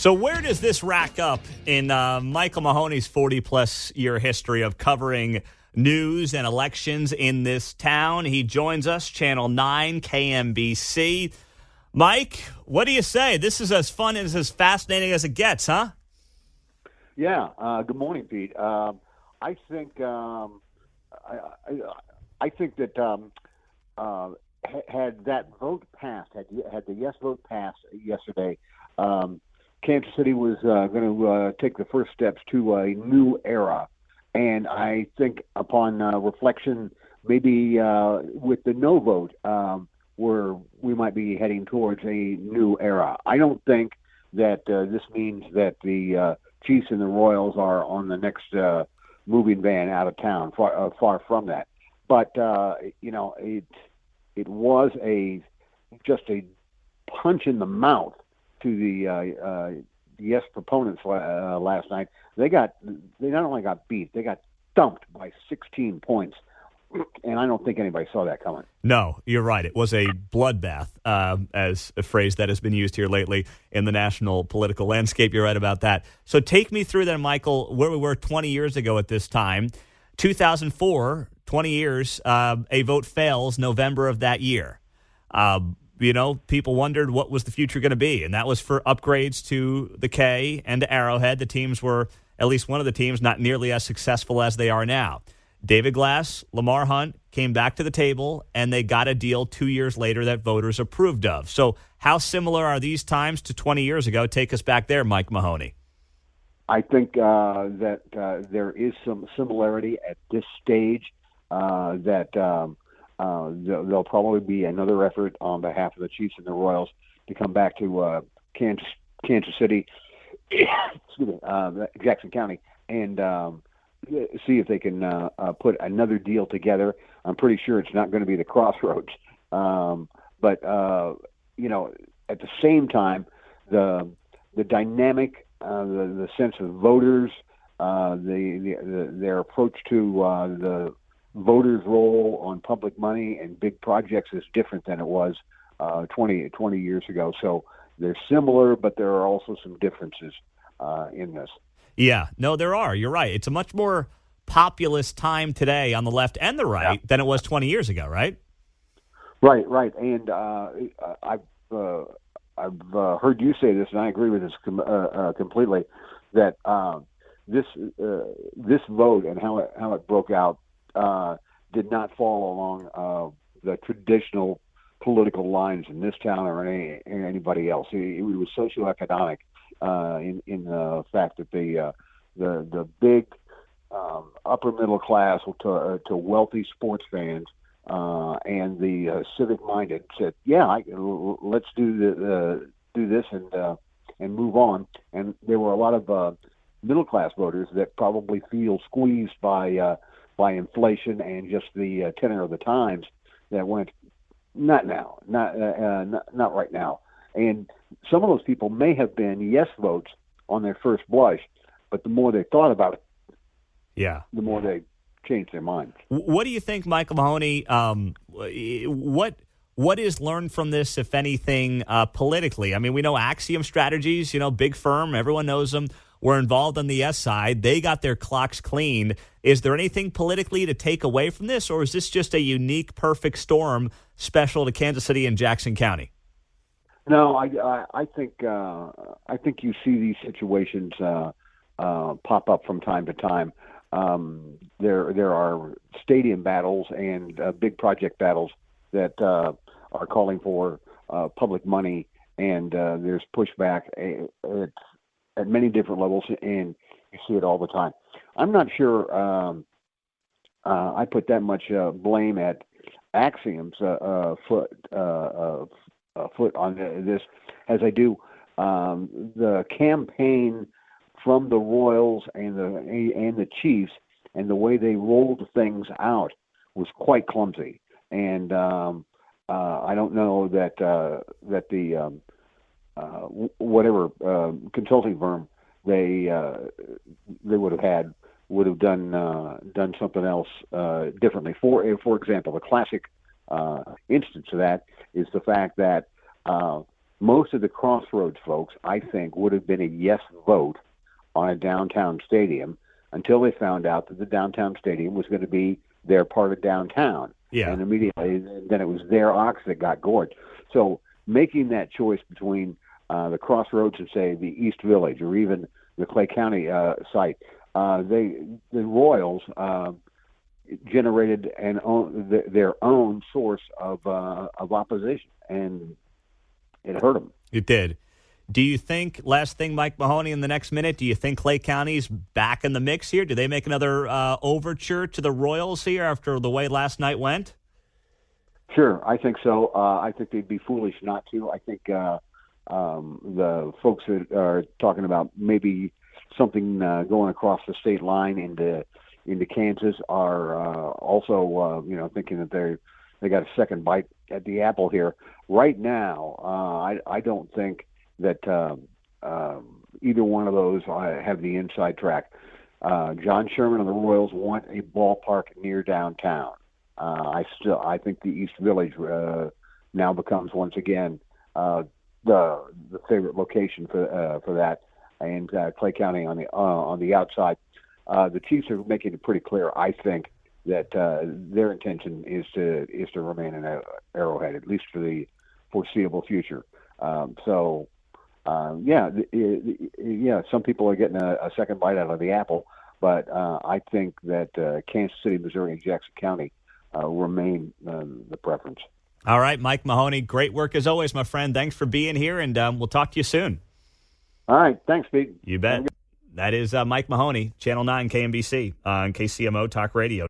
So where does this rack up in Micheal Mahoney's 40-plus year history of covering news and elections in this town? He joins us, Channel 9, KMBC. Mike, what do you say? This is as fun and as fascinating as it gets, huh? Yeah. Good morning, Pete. I think I think that had that vote passed, had the yes vote passed yesterday, Kansas City was going to take the first steps to a new era. And I think upon reflection, maybe with the no vote, we might be heading towards a new era. I don't think that this means that the Chiefs and the Royals are on the next moving van out of town. Far from that. But it was just a punch in the mouth to the yes proponents last night. They not only got beat, they got thumped by 16 points. And I don't think anybody saw that coming. No, you're right. It was a bloodbath, as a phrase that has been used here lately in the national political landscape. You're right about that. So take me through then, Michael, where we were 20 years ago at this time. 2004, 20 years, a vote fails November of that year. People wondered what was the future going to be, and that was for upgrades to the K and to Arrowhead. The teams were, at least one of the teams, not nearly as successful as they are now. David Glass, Lamar Hunt came back to the table, and they got a deal 2 years later that voters approved of. So how similar are these times to 20 years ago? Take us back there, Mike Mahoney. I think that there is some similarity at this stage, that there'll probably be another effort on behalf of the Chiefs and the Royals to come back to Kansas City, Jackson County, and see if they can put another deal together. I'm pretty sure it's not going to be the Crossroads, but at the same time, the dynamic, the sense of voters, their approach to the voters' role on public money and big projects is different than it was 20 years ago. So they're similar, but there are also some differences in this. Yeah, no, there are. You're right. It's a much more populist time today on the left and the right than it was 20 years ago, right? Right. And I've heard you say this, and I agree with this completely, that this vote and how it broke out did not fall along the traditional political lines in this town or anybody else. It was socioeconomic in the fact that the big upper middle class to wealthy sports fans and the civic minded said, let's do this and move on. And there were a lot of middle class voters that probably feel squeezed by inflation and just the tenor of the times that went, not now, not right now. And some of those people may have been yes votes on their first blush, but the more they thought about it, the more they changed their minds. What do you think, Micheal Mahoney? What is learned from this, if anything, politically? I mean, we know Axiom Strategies, big firm, everyone knows them, were involved on the yes side. They got their clocks cleaned. Is there anything politically to take away from this, or is this just a unique, perfect storm special to Kansas City and Jackson County? No, I think you see these situations pop up from time to time. There are stadium battles and big project battles that are calling for public money, and there's pushback at many different levels, and you see it all the time. I'm not sure I put that much blame at Axiom's foot on this as I do the campaign from the Royals and the Chiefs, and the way they rolled things out was quite clumsy. And I don't know that the whatever consulting firm they would have done something else differently. For example, the classic instance of that is the fact that most of the Crossroads folks, I think, would have been a yes vote on a downtown stadium until they found out that the downtown stadium was going to be their part of downtown. Yeah. And immediately, then it was their ox that got gored. So making that choice between the Crossroads and, say, the East Village or even the Clay County site, the Royals generated their own source of opposition, and it hurt them. It did. Do you think, last thing, Mike Mahoney, in the next minute, do you think Clay County's back in the mix here? Do they make another overture to the Royals here after the way last night went? Sure, I think so. I think they'd be foolish not to. I think the folks that are talking about maybe something going across the state line into Kansas are also thinking that they got a second bite at the apple here. Right now, I don't think that either one of those have the inside track. John Sherman and the Royals want a ballpark near downtown. I think the East Village now becomes once again the favorite location for that, and Clay County on the outside. The Chiefs are making it pretty clear, I think, that their intention is to remain in Arrowhead, at least for the foreseeable future. Some people are getting a second bite out of the apple, but I think that Kansas City, Missouri, and Jackson County remain the preference. All right, Mike Mahoney, great work as always, my friend. Thanks for being here, and we'll talk to you soon. All right, thanks, Pete. You bet. That is Mike Mahoney, Channel 9 KMBC on KCMO Talk Radio.